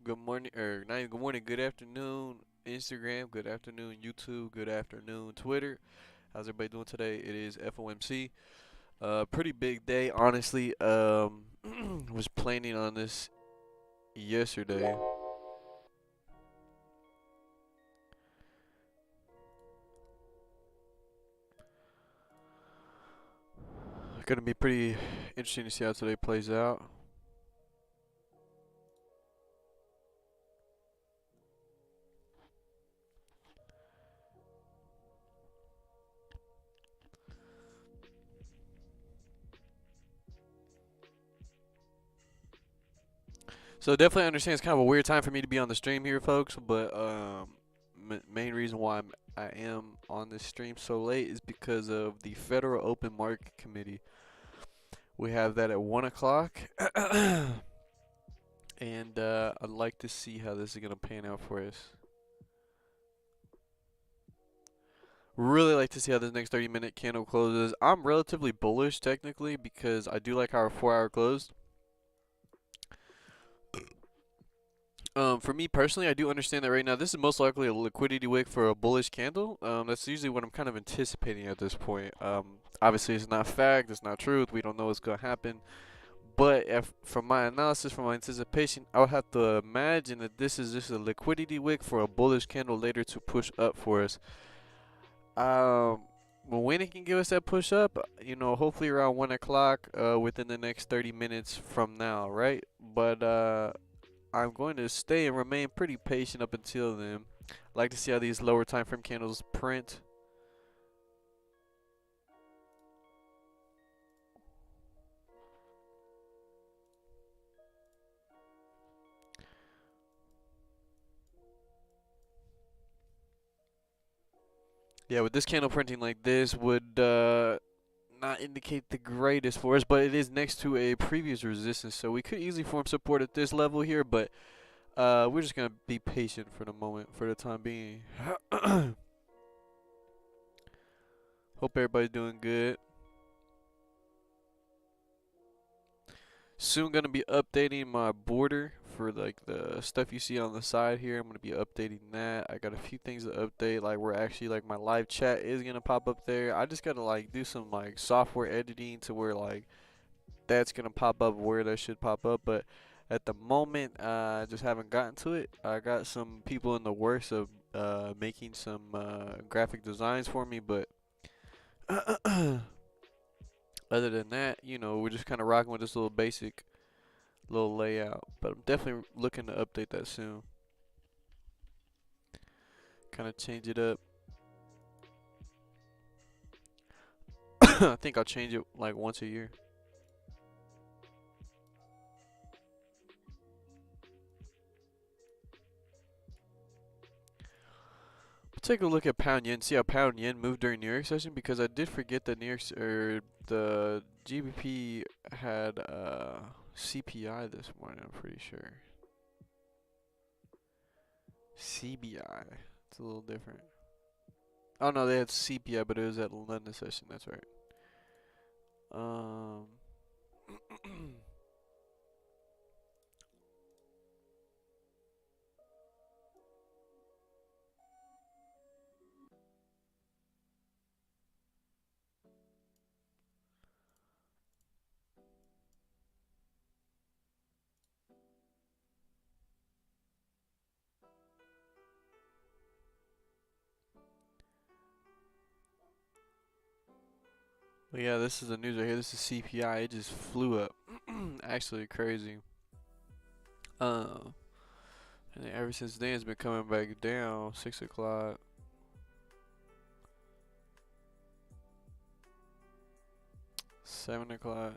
good morning, or not even good morning, good afternoon, Instagram, good afternoon, YouTube, good afternoon, Twitter. How's everybody doing today? It is FOMC. Pretty big day, honestly. Was planning on this yesterday. Gonna be pretty interesting to see how today plays out. So definitely understand it's kind of a weird time for me to be on the stream here, folks. But main reason why I am on this stream so late is because of the Federal Open Market Committee. We have that at 1 o'clock, and I'd like to see how this is gonna pan out for us. Really like to see how this next 30-minute candle closes. I'm relatively bullish technically because I do like our 4-hour close. For me personally, I do understand that right now this is most likely a liquidity wick for a bullish candle. That's usually what I'm kind of anticipating at this point. Obviously it's not fact, it's not truth. We don't know what's gonna happen. But if, from my analysis, from my anticipation, I would have to imagine that this is just a liquidity wick for a bullish candle later to push up for us. When it can give us that push up, hopefully around 1 o'clock, within the next 30 minutes from now, right? But I'm going to stay and remain pretty patient up until then. I like to see how these lower time frame candles print. Yeah, with this candle printing like this would not indicate the greatest for us, but it is next to a previous resistance, so we could easily form support at this level here, but we're just gonna be patient for the moment, for the time being. Hope everybody's doing good. Soon gonna be updating my border for like the stuff you see on the side here. I'm gonna be updating that. I got a few things to update, like we're actually like my live chat is gonna pop up there. I just gotta like do some like software editing to where like that's gonna pop up where that should pop up, but at the moment I just haven't gotten to it. I got some people in the works of making some graphic designs for me, but other than that, we're just kind of rocking with this little basic little layout. But I'm definitely looking to update that soon. Kind of change it up. I think I'll change it like once a year. Take a look at pound yen, see how pound yen moved during New York session, because I did forget that the GBP had CPI this morning. I'm pretty sure CBI. It's a little different. Oh no, they had CPI, but it was at London session. That's right. But yeah, this is the news right here. This is CPI. It just flew up. Actually crazy. And then ever since then, it's been coming back down. 6 o'clock. 7 o'clock.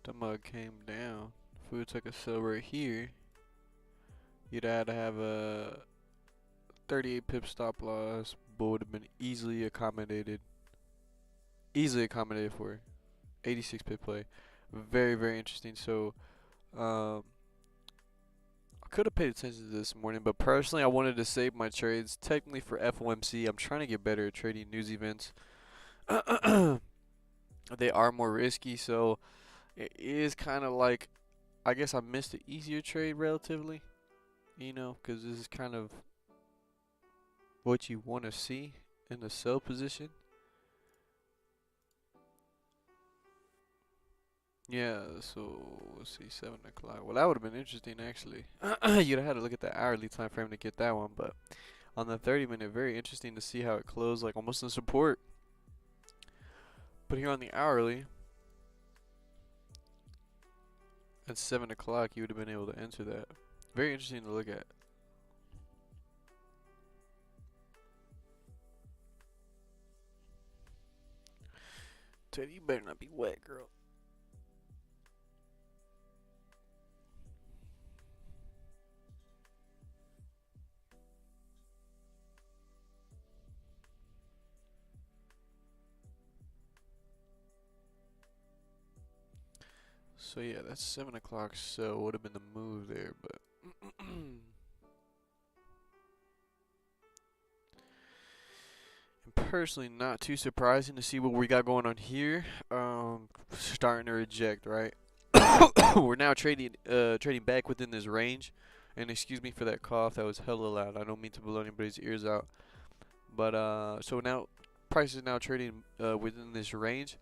The mug came down. If we took a sell right here, you'd have to have a 38 pip stop loss, but would have been easily accommodated. Easily accommodated for 86 pip play. Very, very interesting. So, I could have paid attention to this morning, but personally, I wanted to save my trades. Technically, for FOMC, I'm trying to get better at trading news events. They are more risky, so it is kind of like I guess I missed the easier trade relatively, you know, because this is kind of what you want to see in the sell position. Yeah, so let's see, 7 o'clock. Well, that would have been interesting actually. You'd have had to look at the hourly time frame to get that one, but on the 30-minute, very interesting to see how it closed, like almost in support. But here on the hourly, at 7 o'clock, you would have been able to enter that. Very interesting to look at. Teddy, you better not be wet, girl. So yeah, that's 7 o'clock, so would have been the move there, but personally not too surprising to see what we got going on here. Starting to reject, right? We're now trading back within this range. And excuse me for that cough, that was hella loud. I don't mean to blow anybody's ears out. But so now price is now trading within this range.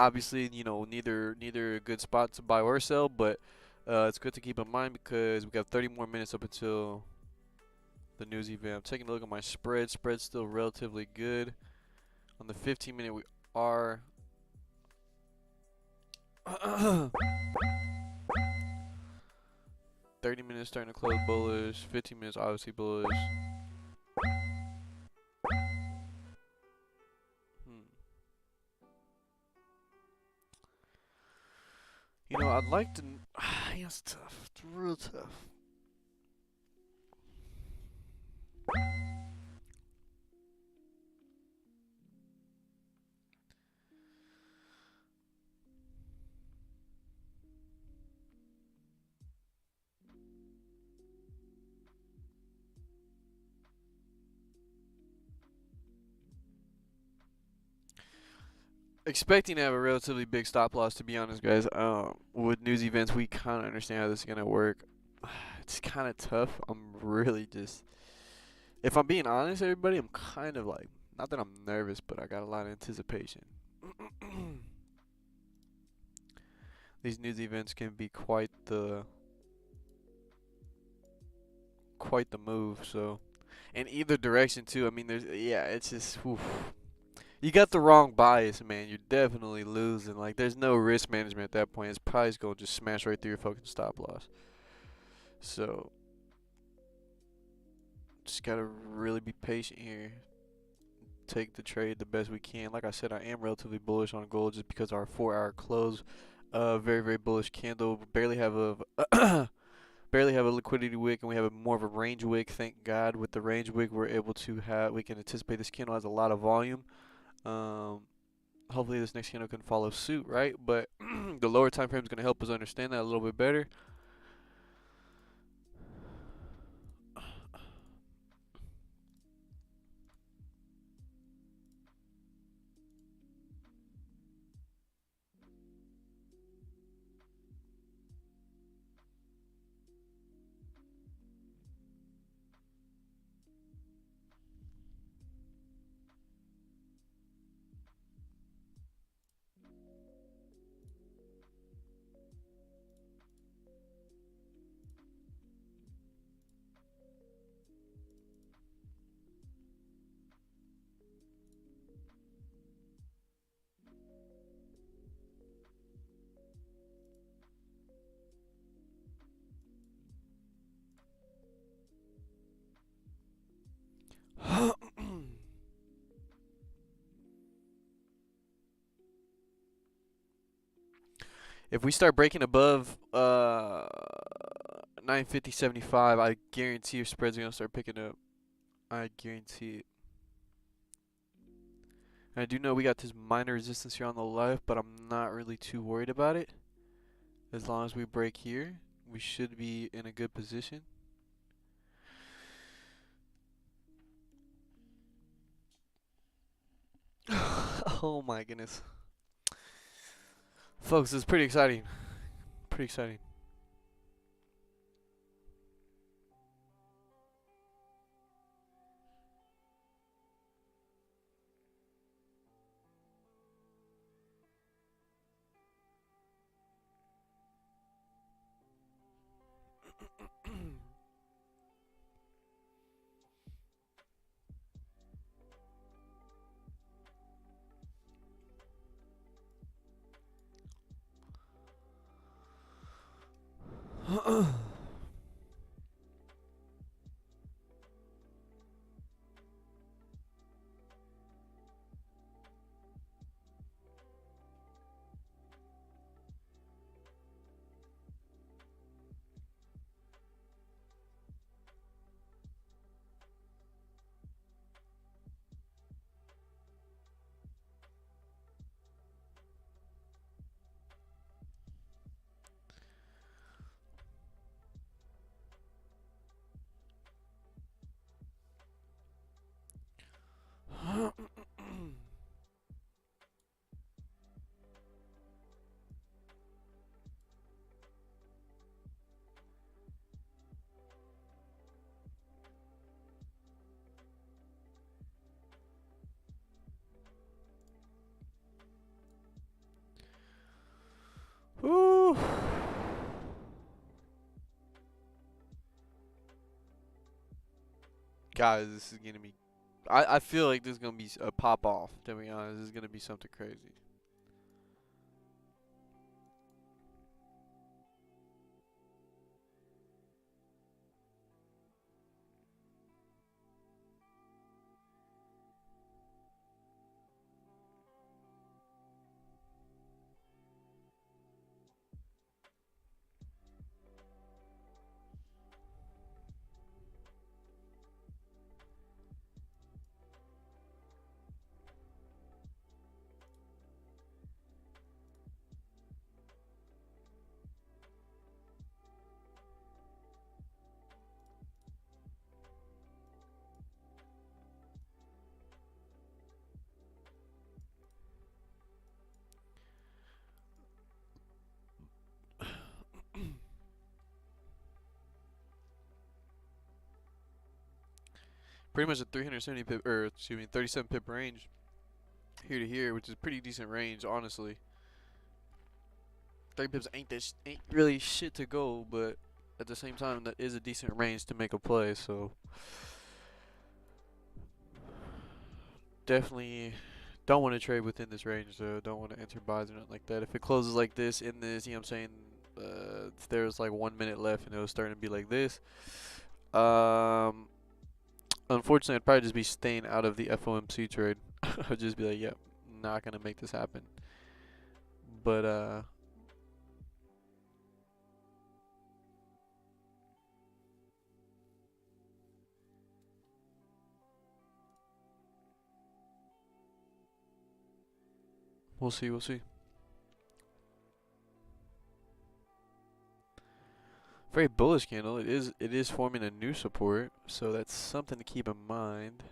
Obviously, you know, neither a good spot to buy or sell, but it's good to keep in mind because we got 30 more minutes up until the news event. I'm taking a look at my spread. Spread's still relatively good. On the 15-minute, we are 30 minutes starting to close bullish. 15 minutes obviously bullish. You know, I'd like to. Yeah, it's tough. It's real tough. Expecting to have a relatively big stop loss, to be honest, guys. With news events, we kind of understand how this is gonna work. It's kind of tough. I'm really just, if I'm being honest, everybody, I'm kind of like, not that I'm nervous, but I got a lot of anticipation. These news events can be quite the move. So, in either direction too. I mean, it's just, oof. You got the wrong bias, man. You're definitely losing. Like, there's no risk management at that point. It's probably going to just smash right through your fucking stop loss. So, just got to really be patient here. Take the trade the best we can. Like I said, I am relatively bullish on gold just because our 4-hour close. Very, very bullish candle. Barely have a liquidity wick, and we have more of a range wick. Thank God. With the range wick, we can anticipate this candle has a lot of volume. Hopefully this next candle can follow suit, right? But the lower time frame is going to help us understand that a little bit better. If we start breaking above 950.75, I guarantee your spreads are going to start picking up. I guarantee it. And I do know we got this minor resistance here on the left, but I'm not really too worried about it. As long as we break here, we should be in a good position. Oh my goodness. Folks, it's pretty exciting. Pretty exciting. Woo. Guys, this is gonna be. I feel like this is gonna be a pop off. To be honest, this is gonna be something crazy. Pretty much a 370 pip, or excuse me, 37 pip range here to here, which is pretty decent range, honestly. 30 pips ain't really shit to go, but at the same time, that is a decent range to make a play. So definitely don't want to trade within this range, though. Don't want to enter buys or nothing like that. If it closes like this in this, you know what I'm saying? If there's like 1 minute left and it was starting to be like this, unfortunately, I'd probably just be staying out of the FOMC trade. I'd just be like, yep, not gonna make this happen. But we'll see, we'll see. Very bullish candle. It is forming a new support, so that's something to keep in mind.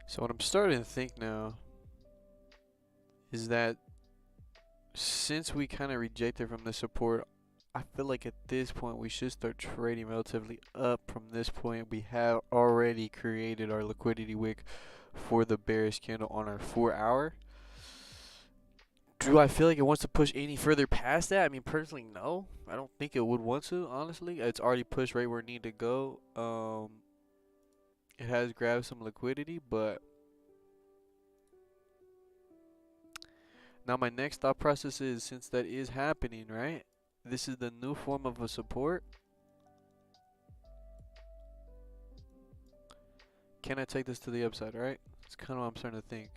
So what I'm starting to think now is that since we kind of rejected from the support, I feel like at this point we should start trading relatively up from this point. We have already created our liquidity wick for the bearish candle on our 4-hour. Do I feel like it wants to push any further past that? I mean, personally, no. I don't think it would want to, honestly. It's already pushed right where it needed to go. It has grabbed some liquidity, but now my next thought process is, since that is happening, right? This is the new form of a support. Can I take this to the upside, right? It's kind of what I'm starting to think.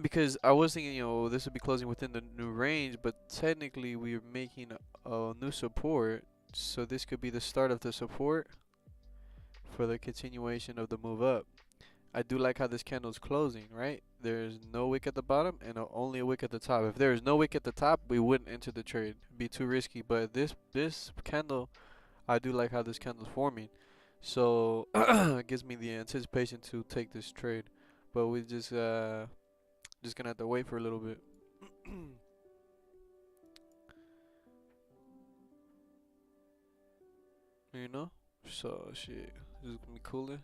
Because I was thinking, this would be closing within the new range, but technically we're making a new support, so this could be the start of the support for the continuation of the move up. I do like how this candle is closing, right? There's no wick at the bottom and only a wick at the top. If there is no wick at the top, we wouldn't enter the trade. It'd be too risky. But this candle, I do like how this candle is forming. So it gives me the anticipation to take this trade. But we just gonna have to wait for a little bit. You know? So shit. This is gonna be cooler.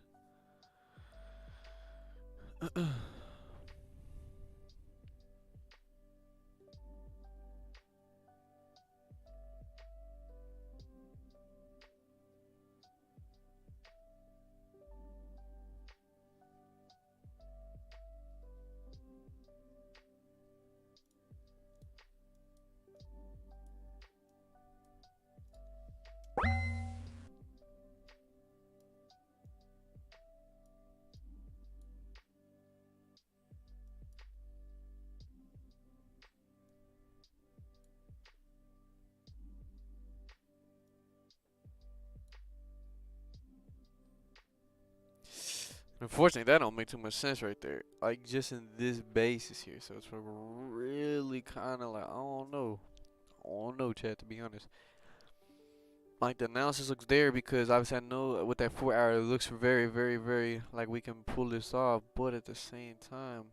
Unfortunately, that don't make too much sense right there. Like, just in this basis here. So it's really kind of like, I don't know, Chad, to be honest. Like, the analysis looks there because obviously I know with that 4 hour, it looks very, very, very like we can pull this off. But at the same time,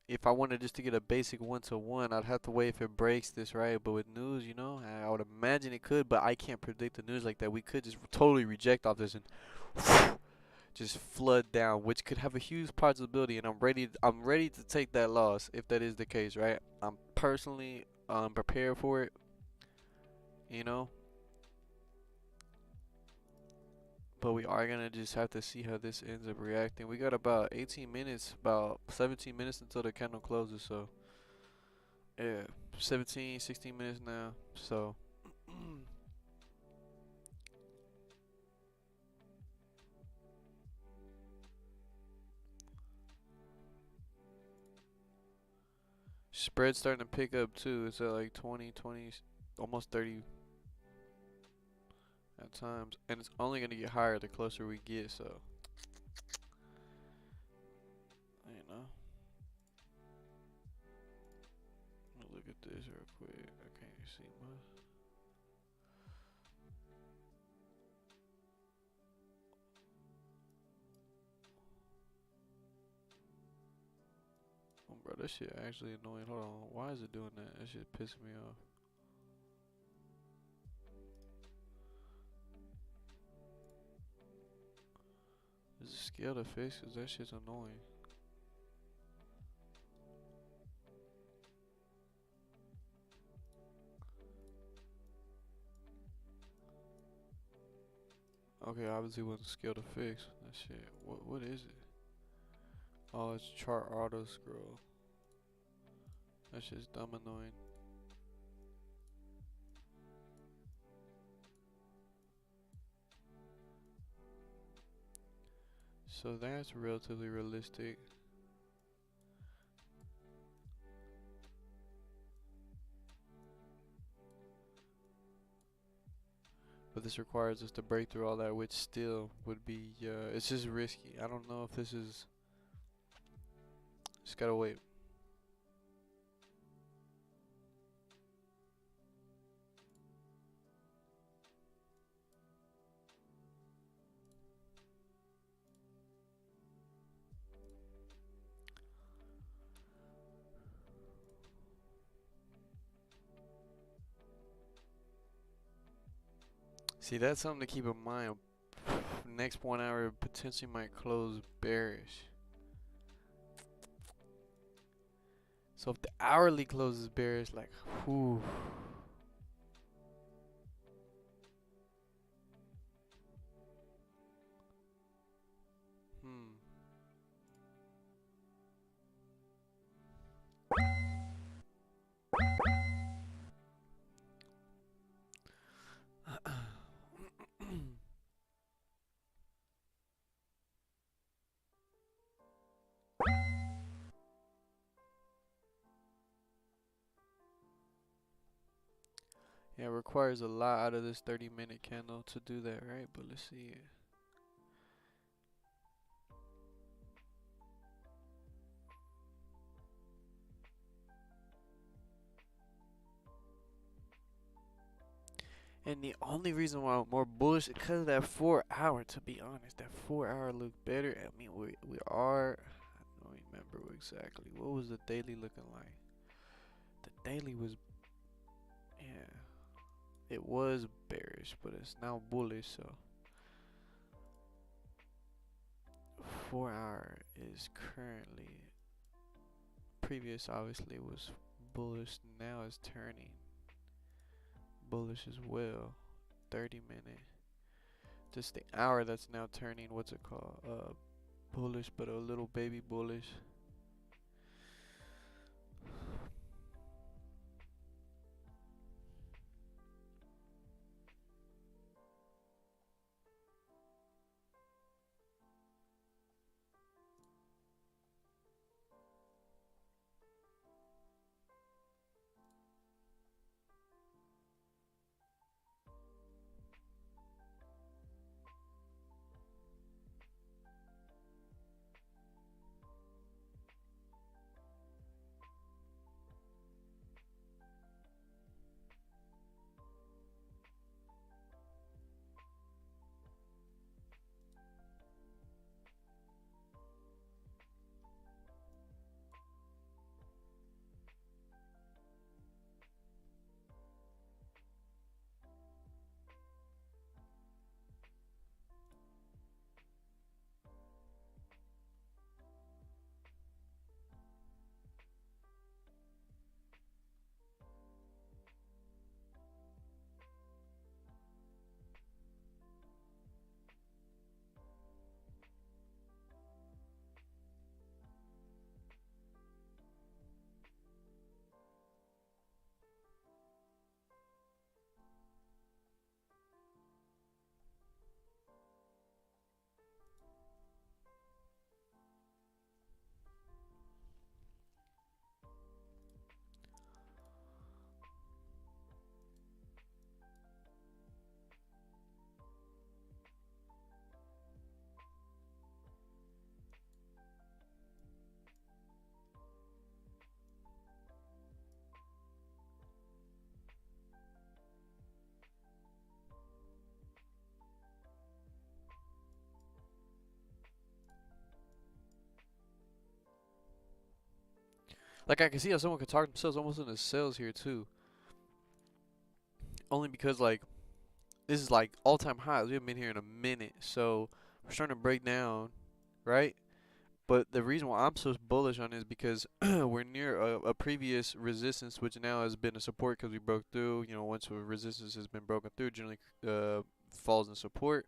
if I wanted just to get a basic 1-to-1, I'd have to wait if it breaks this, right? But with news, I would imagine it could, but I can't predict the news like that. We could just totally reject off this and just flood down, which could have a huge possibility, and I'm ready to take that loss if that is the case, right? I'm personally prepared for it, you know. But we are gonna just have to see how this ends up reacting. We got about 18 minutes, about 17 minutes until the candle closes, so yeah, 17, 16 minutes now. So spread's starting to pick up too. It's at like 20, almost 30 at times, and it's only gonna get higher the closer we get. So you know, let me look at this real quick. I can't see much. Oh, bro, this shit actually annoying. Hold on, why is it doing that? That shit pissing me off. Is it scale to fix? Cause that shit's annoying. Okay, obviously wasn't scale to fix. That shit. What is it? Oh, it's chart auto scroll. That shit's dumb annoying. So that's relatively realistic. But this requires us to break through all that, which still would be, it's just risky. I don't know if this is, just gotta wait. See, that's something to keep in mind. Next 1 hour potentially might close bearish. So if the hourly closes bearish, like, whew. Hmm. Yeah, it requires a lot out of this 30-minute candle to do that, right? But let's see it. And the only reason why I'm more bullish is because of that 4 hour. To be honest, that 4 hour looked better. I mean, we are. I don't remember exactly what was the daily looking like. The daily was, yeah, it was bearish, but it's now bullish. So 4 hour is currently, previous obviously was bullish. Now it's turning bullish as well. 30-minute. Just the hour that's now turning, what's it called? Bullish, but a little baby bullish. Like I can see how someone could talk themselves almost into sales here too. Only because like this is like all-time highs. We haven't been here in a minute, so we're starting to break down, right? But the reason why I'm so bullish on it is because we're near a previous resistance, which now has been a support because we broke through. You know, once a resistance has been broken through, generally falls in support.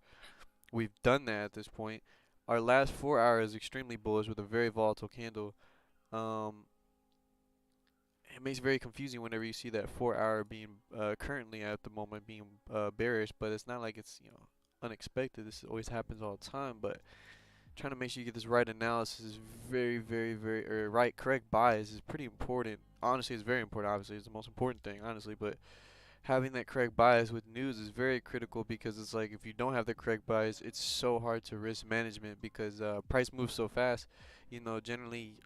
We've done that at this point. Our last 4 hour is extremely bullish with a very volatile candle. Um, it makes it very confusing whenever you see that 4 hour being currently at the moment being bearish, but it's not like it's unexpected. This always happens all the time, but trying to make sure you get this right analysis is very, very, very, or right, correct bias is pretty important. Honestly, it's very important. Obviously, it's the most important thing, honestly, but having that correct bias with news is very critical because it's like if you don't have the correct bias, it's so hard to risk management because price moves so fast. Generally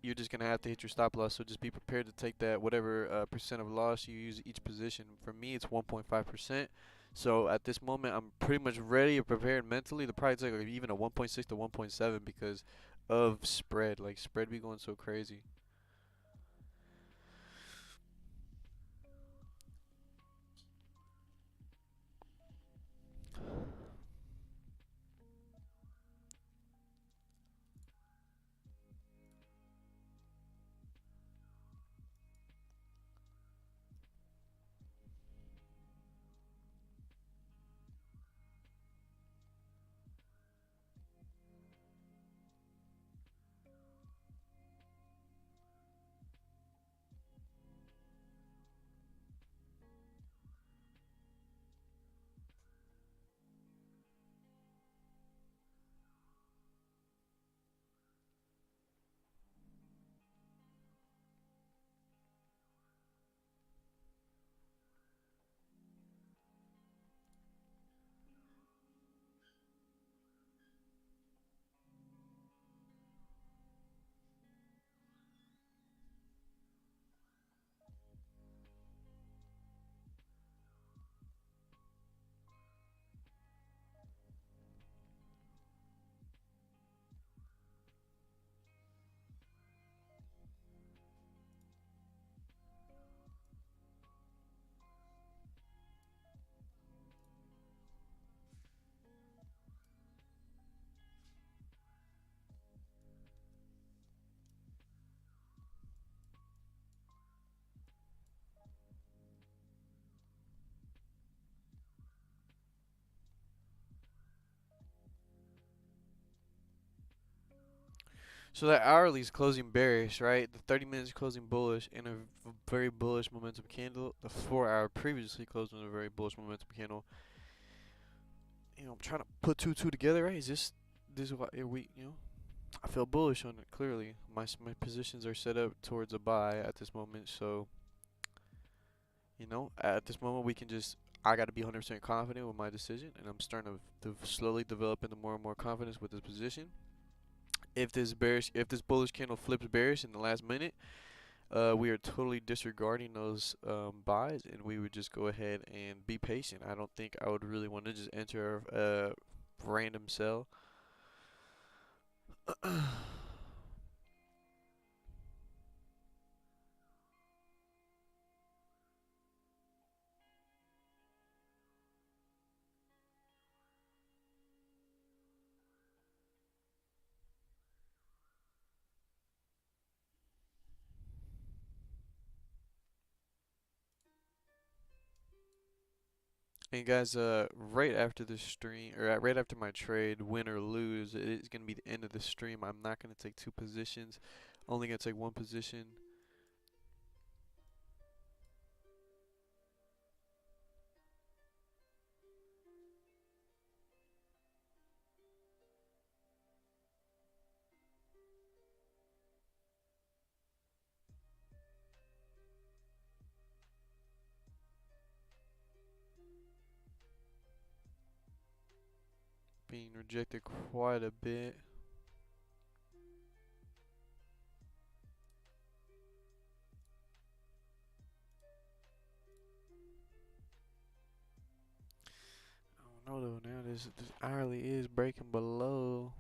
you're just gonna have to hit your stop loss. So just be prepared to take that whatever percent of loss you use each position. For me, it's 1.5%. So at this moment, I'm pretty much ready or prepared mentally to probably take like even a 1.6 to 1.7 because of spread. Like spread be going so crazy. So that hourly is closing bearish, right? The 30 minutes closing bullish in a very bullish momentum candle. The 4 hour previously closed in a very bullish momentum candle. You know, I'm trying to put two together, right? Is this is what I feel bullish on it. Clearly, my positions are set up towards a buy at this moment. So, at this moment we can just. I got to be 100% confident with my decision, and I'm starting to slowly develop into more and more confidence with this position. If this bullish candle flips bearish in the last minute, we are totally disregarding those buys, and we would just go ahead and be patient. I don't think I would really want to just enter a random sell. And guys, right after the stream, or right after my trade, win or lose, it is going to be the end of the stream. I'm not going to take two positions, only going to take one position. Being rejected quite a bit. I don't know though, now this hourly is breaking below.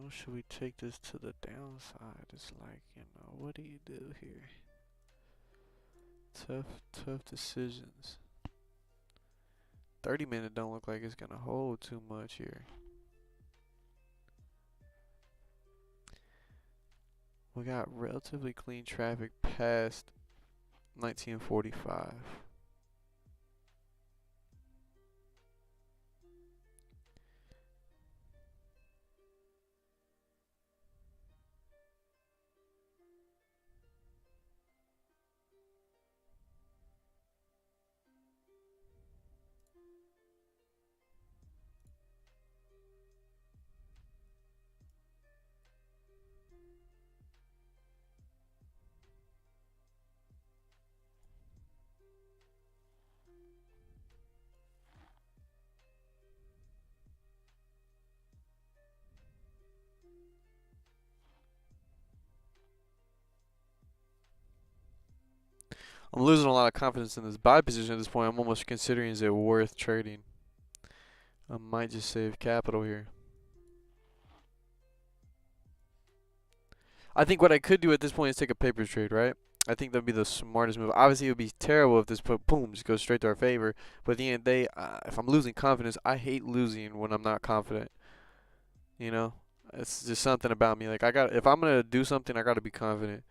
Should we take this to the downside? It's like, what do you do here? Tough decisions. 30-minute don't look like it's gonna hold too much here. We got relatively clean traffic past 1945. I'm losing a lot of confidence in this buy position at this point. I'm almost considering, is it worth trading? I might just save capital here. I think what I could do at this point is take a paper trade, right? I think that'd be the smartest move. Obviously, it would be terrible if this boom just goes straight to our favor. But at the end of the day, if I'm losing confidence, I hate losing when I'm not confident. It's just something about me. Like if I'm gonna do something, I gotta be confident.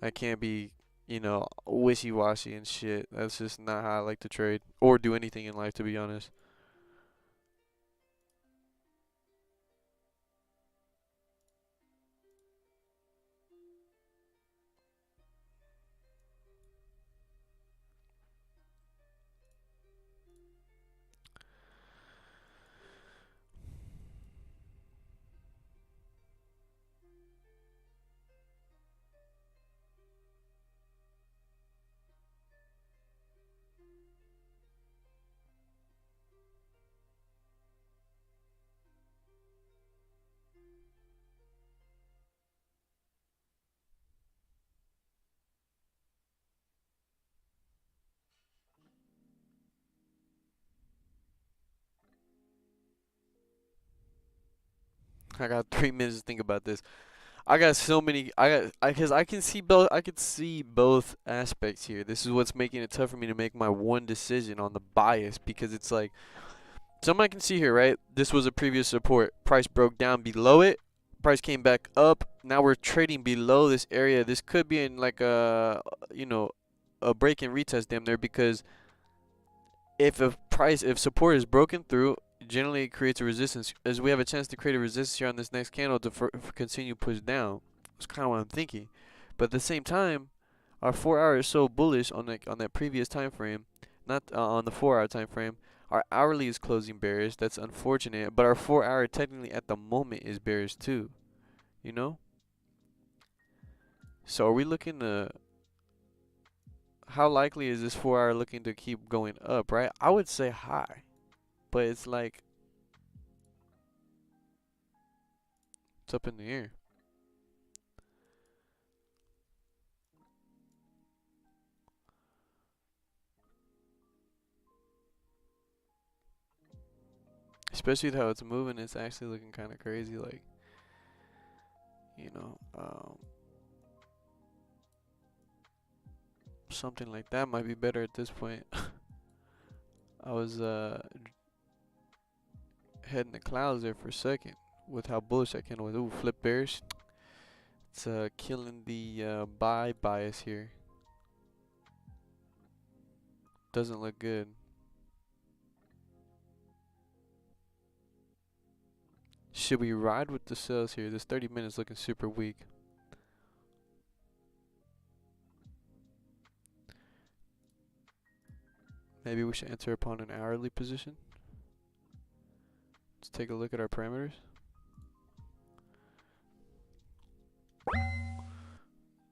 I can't be, wishy-washy and shit. That's just not how I like to trade or do anything in life, to be honest. I got 3 minutes to think about this. I got so many. Because I can see both. I could see both aspects here. This is what's making it tough for me to make my one decision on the bias, because it's like, someone can see here, right? This was a previous support. Price broke down below it. Price came back up. Now we're trading below this area. This could be in like a break and retest damn there, because if support is broken through, generally it creates a resistance, as we have a chance to create a resistance here on this next candle to continue push down. That's kind of what I'm thinking. But at the same time, our 4 hour is so bullish on that previous time frame, not on the 4 hour time frame. Our hourly is closing bearish. That's unfortunate. But our 4 hour technically at the moment is bearish too. You know. So are we looking to? How likely is this 4 hour looking to keep going up? Right. I would say high, but it's like it's up in the air. Especially with how it's moving, it's actually looking kind of crazy. Like, you know, something like that might be better at this point. I was heading the clouds there for a second with how bullish that candle was. Ooh, flip bearish. It's killing the buy bias here. Doesn't look good. Should we ride with the sales here? This 30 minutes looking super weak. Maybe we should enter upon an hourly position. Let's take a look at our parameters.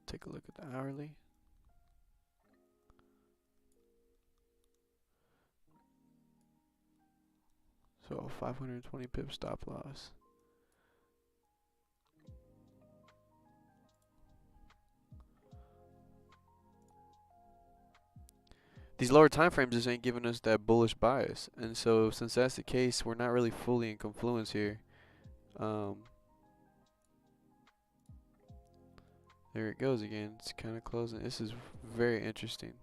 Take a look at the hourly. So 520 pip stop loss. These lower time frames just ain't giving us that bullish bias, and so since that's the case, we're not really fully in confluence here. There it goes again. It's kind of closing. This is very interesting.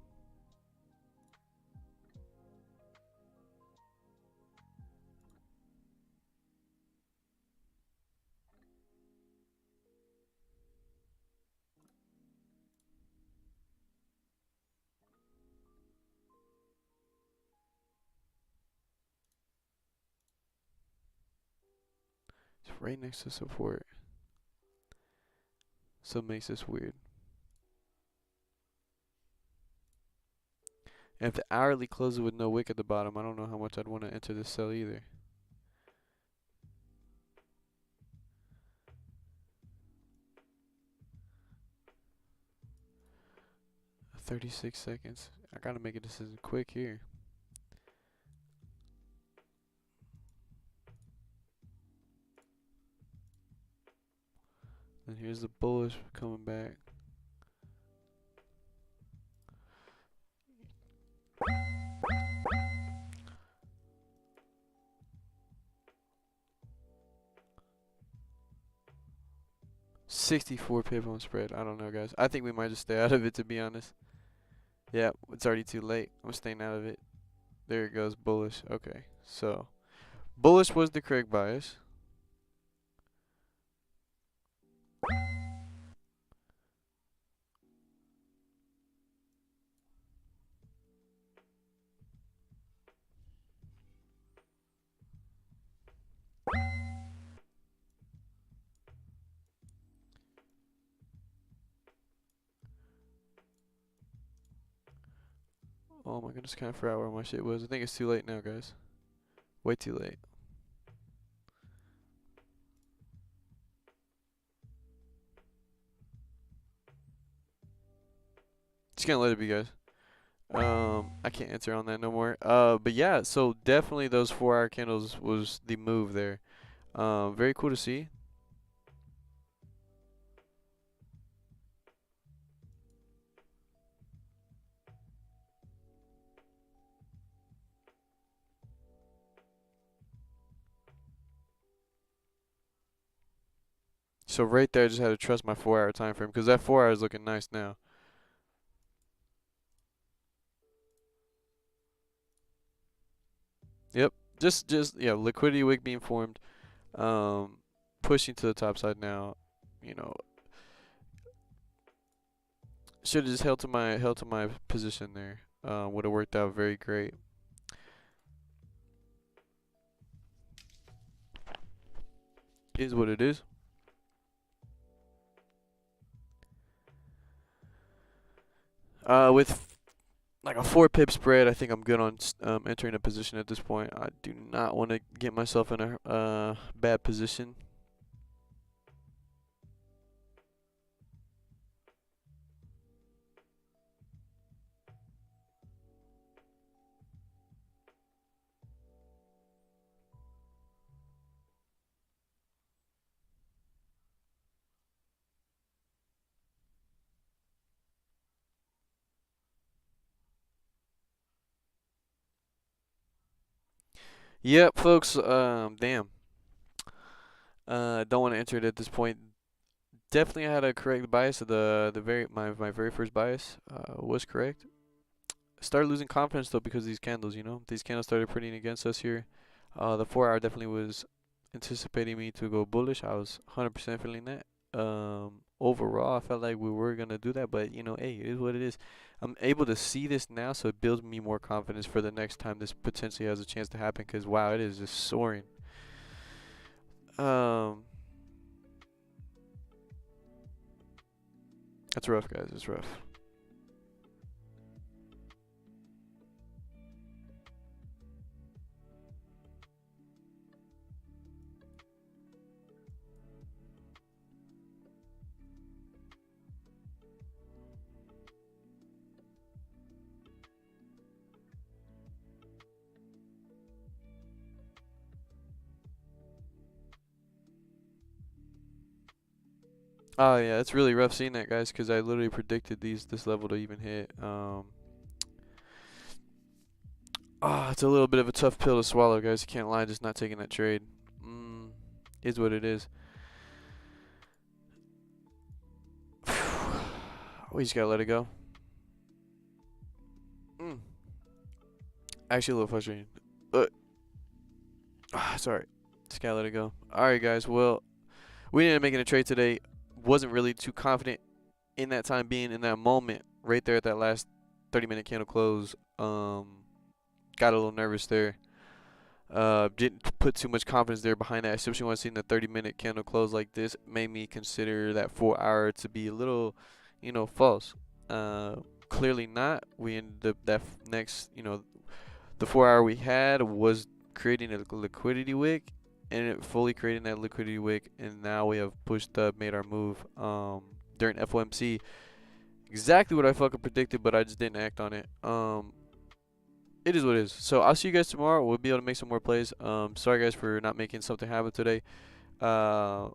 It's right next to support, so it makes this weird. And if the hourly closes with no wick at the bottom, I don't know how much I'd want to enter this sell either. 36 seconds. I gotta make a decision quick here. And here's the bullish coming back. $64 pip on spread. I don't know, guys. I think we might just stay out of it, to be honest. Yeah, it's already too late. I'm staying out of it. There it goes, bullish. Okay, so bullish was the correct bias. Oh my goodness, kind of forgot where my shit was. I think it's too late now, guys. Way too late. Just gonna let it be, guys. I can't answer on that no more. But yeah, so definitely those 4 hour candles was the move there. Very cool to see. So right there, I just had to trust my 4 hour time frame because that 4 hour is looking nice now. Yep, just yeah, liquidity wick being formed. Pushing to the top side now. You know, should have just held to my position there. Would have worked out very great. Is what it is. With like a 4 pip spread, I think I'm good on entering a position at this point. I do not want to get myself in a bad position. Yep, folks. Damn. Don't want to enter it at this point. Definitely had a correct bias. My very first bias was correct. Started losing confidence though because of these candles. These candles started printing against us here. The 4 hour definitely was anticipating me to go bullish. I was 100% feeling that. Overall, I felt like we were gonna do that, but hey, it is what it is. I'm able to see this now, so it builds me more confidence for the next time this potentially has a chance to happen. Cause wow, it is just soaring. That's rough, guys. It's rough. Oh yeah, it's really rough seeing that, guys, because I literally predicted this level to even hit. It's a little bit of a tough pill to swallow, guys. You can't lie, just not taking that trade. Is what it is. We just gotta let it go. Actually, a little frustrating. But sorry, just gotta let it go. All right, guys. Well, we ended up making a trade today. Wasn't really too confident in that time being in that moment right there at that last 30-minute candle close. Got a little nervous there. Didn't put too much confidence there behind that, especially when I seen the 30-minute candle close like this. Made me consider that 4 hour to be a little, false. Clearly not. We ended up that next, the 4 hour we had was creating a liquidity wick, and it fully creating that liquidity wick, and now we have pushed up, made our move during FOMC. Exactly what I fucking predicted, but I just didn't act on it. It is what it is. So I'll see you guys tomorrow. We'll be able to make some more plays. Sorry guys for not making something happen today.